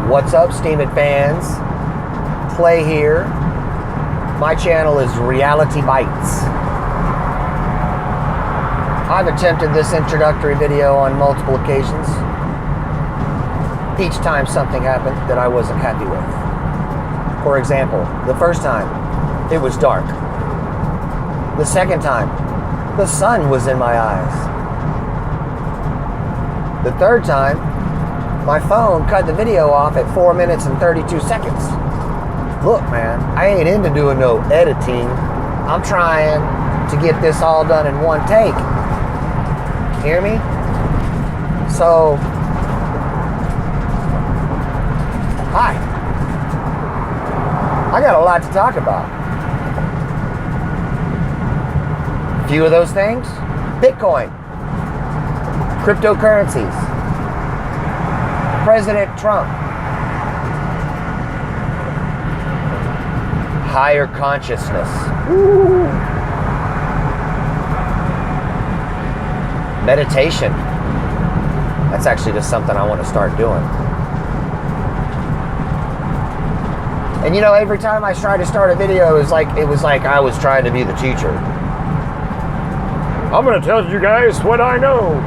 What's up, Steemit fans? Clay here. My channel is Reality Bites. I've attempted this introductory video on multiple occasions. Each time something happened that I wasn't happy with. For example, the first time, it was dark. The second time, the sun was in my eyes. The third time, my phone cut the video off at 4 minutes and 32 seconds. Look, man, I ain't into doing no editing. I'm trying to get this all done in one take. Hear me? So, hi. I got a lot to talk about. A few of those things: Bitcoin, cryptocurrencies, President Trump, higher consciousness, meditation. That's actually just something I want to start doing. And you know, every time I try to start a video, it was like I was trying to be the teacher. I'm going to tell you guys what I know.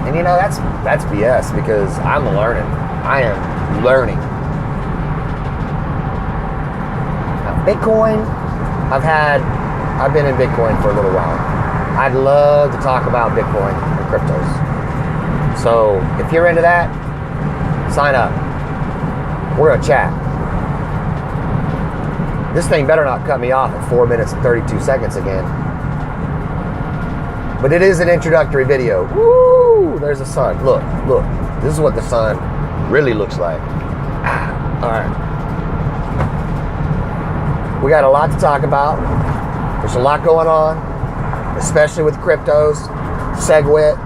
And you know, that's BS, because I'm learning. I am learning. Now, Bitcoin, I've been in Bitcoin for a little while. I'd love to talk about Bitcoin and cryptos. So if you're into that, sign up. We're going to chat. This thing better not cut me off at 4 minutes and 32 seconds again. But it is an introductory video. Woo! There's the sun. Look. This is what the sun really looks like. All right. We got a lot to talk about. There's a lot going on, especially with cryptos. SegWit.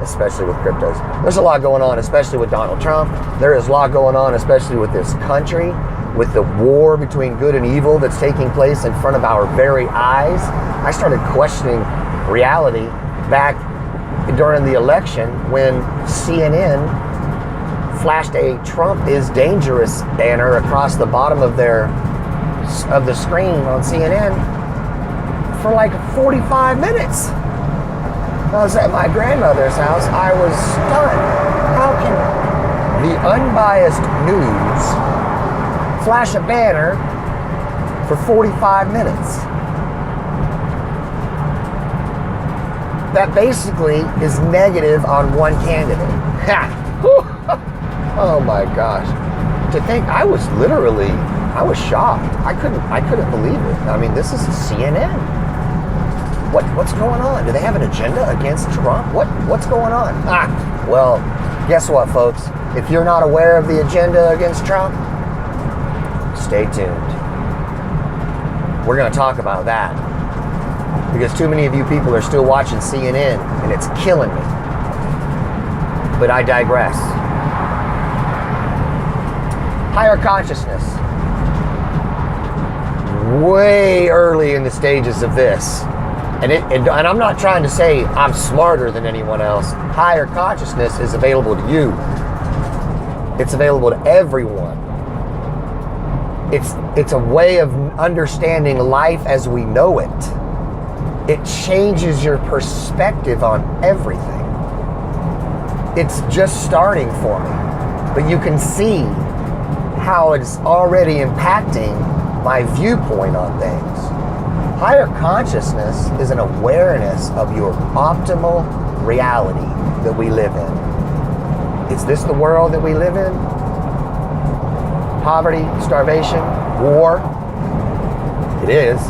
Especially with cryptos. There's a lot going on, especially with Donald Trump. There is a lot going on, especially with this country, with the war between good and evil that's taking place in front of our very eyes. I started questioning reality back during the election when CNN flashed a "Trump is dangerous" banner across the bottom of the screen on CNN for like 45 minutes. I was at my grandmother's house. I was stunned. How can the unbiased news flash a banner for 45 minutes that basically is negative on one candidate? Oh my gosh. To think, I was shocked. I couldn't believe it. I mean, this is CNN. What's going on? Do they have an agenda against Trump? What's going on? Well, guess what, folks? If you're not aware of the agenda against Trump, stay tuned. We're going to talk about that, because too many of you people are still watching CNN, and it's killing me. But I digress. Higher consciousness. Way early in the stages of this. And I'm not trying to say I'm smarter than anyone else. Higher consciousness is available to you. It's available to everyone. It's a way of understanding life as we know it. It changes your perspective on everything. It's just starting for me. But you can see how it's already impacting my viewpoint on things. Higher consciousness is an awareness of your optimal reality that we live in. Is this the world that we live in? Poverty, starvation, war? It is.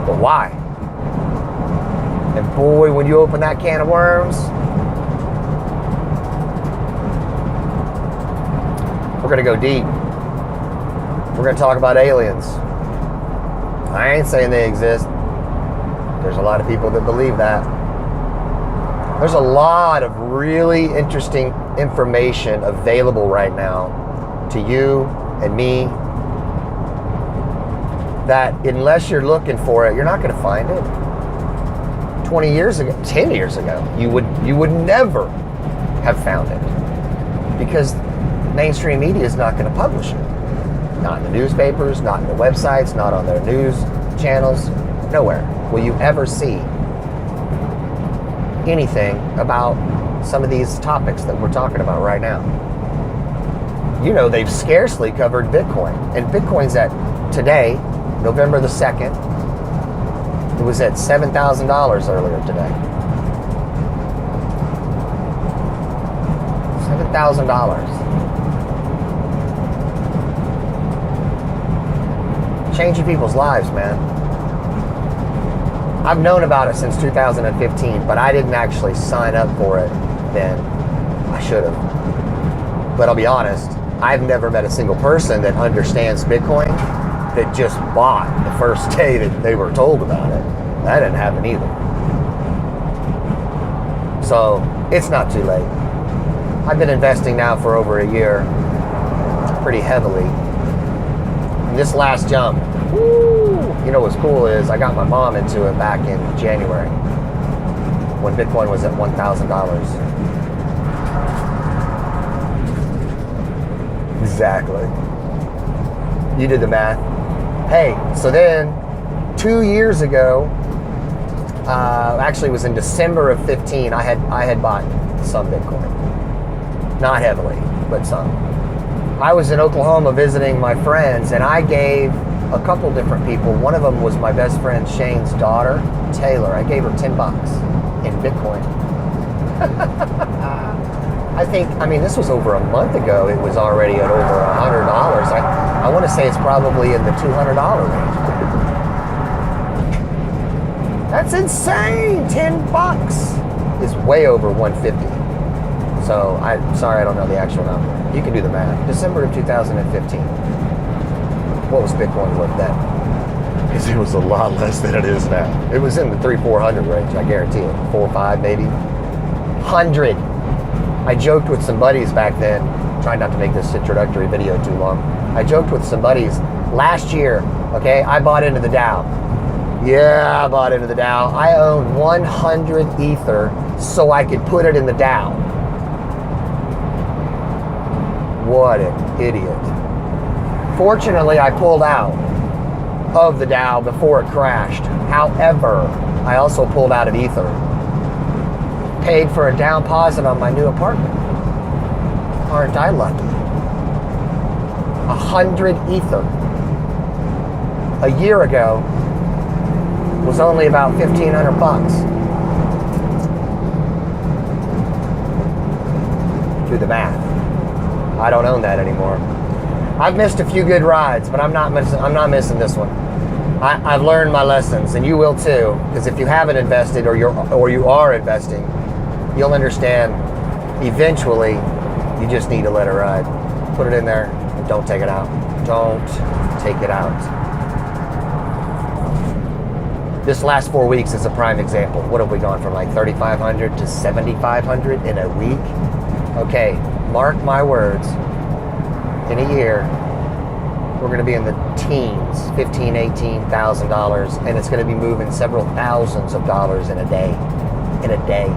But why? And boy, when you open that can of worms, we're going to go deep. We're going to talk about aliens. I ain't saying they exist. There's a lot of people that believe that. There's a lot of really interesting information available right now to you and me that, unless you're looking for it, you're not going to find it. 20 years ago, 10 years ago, you would never have found it, because mainstream media is not going to publish it. Not in the newspapers, not in the websites, not on their news channels. Nowhere will you ever see anything about some of these topics that we're talking about right now. You know, they've scarcely covered Bitcoin. And Bitcoin's at today, November the 2nd, it was at $7,000 earlier today. $7,000. Changing people's lives, man. I've known about it since 2015, but I didn't actually sign up for it then. I should have. But I'll be honest, I've never met a single person that understands Bitcoin that just bought the first day that they were told about it. That didn't happen either. So it's not too late. I've been investing now for over a year, pretty heavily. And this last jump, you know what's cool is I got my mom into it back in January when Bitcoin was at $1,000. Exactly. You did the math. Hey, so then 2 years ago, actually it was in December of 15, I had bought some Bitcoin. Not heavily, but some. I was in Oklahoma visiting my friends, and I gave a couple different people. One of them was my best friend Shane's daughter, Taylor. I gave her $10 in Bitcoin. I mean, this was over a month ago. It was already at over $100. I want to say it's probably in the $200 range. That's insane. $10 is way over 150. So I'm sorry, I don't know the actual number. You can do the math. December of 2015. What was Bitcoin worth then? Because it was a lot less than it is now. It was in the 300-400 range, I guarantee it. 4 or 5 maybe. 100. I joked with some buddies back then, trying not to make this introductory video too long. I joked with some buddies last year, okay, I bought into the Dow. Yeah, I bought into the Dow. I owned 100 Ether so I could put it in the Dow. What an idiot. Fortunately, I pulled out of the Dow before it crashed. However, I also pulled out of Ether. Paid for a down deposit on my new apartment. Aren't I lucky? 100 Ether. A year ago was only about $1,500. Do the math. I don't own that anymore. I've missed a few good rides, but I'm not missing this one. I've learned my lessons, and you will too. Because if you haven't invested or you are investing, you'll understand. Eventually, you just need to let it ride. Put it in there and don't take it out. Don't take it out. This last 4 weeks is a prime example. What have we gone from like 3,500 to 7,500 in a week? Okay, mark my words. In a year, we're going to be in the teens, $15,000, $18,000, and it's going to be moving several thousands of dollars in a day. In a day.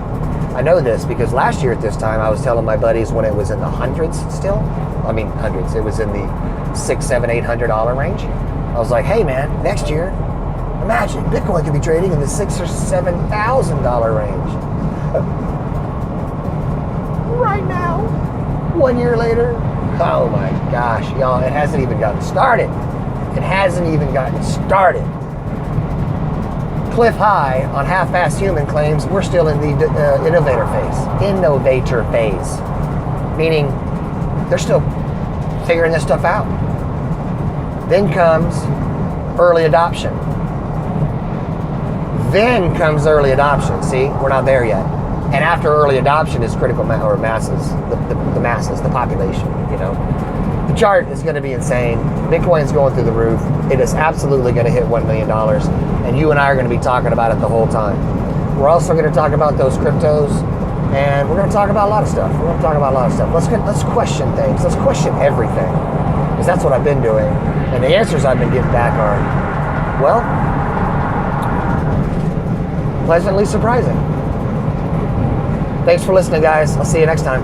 I know this because last year at this time, I was telling my buddies when it was in the hundreds still. I mean, hundreds. It was in the $600, $700, $800 range. I was like, hey man, next year, imagine Bitcoin could be trading in the $6,000 or $7,000 range. Right now, 1 year later, oh my gosh, y'all, it hasn't even gotten started. It hasn't even gotten started. Cliff high on half-assed human claims, we're still in the innovator phase. Meaning, they're still figuring this stuff out. Then comes early adoption. See, we're not there yet. And after early adoption is critical masses, the masses, the population, you know. The chart is going to be insane. Bitcoin's going through the roof. It is absolutely going to hit $1 million. And you and I are going to be talking about it the whole time. We're also going to talk about those cryptos. And we're going to talk about a lot of stuff. Let's question things. Let's question everything. Because that's what I've been doing. And the answers I've been getting back are, well, pleasantly surprising. Thanks for listening, guys. I'll see you next time.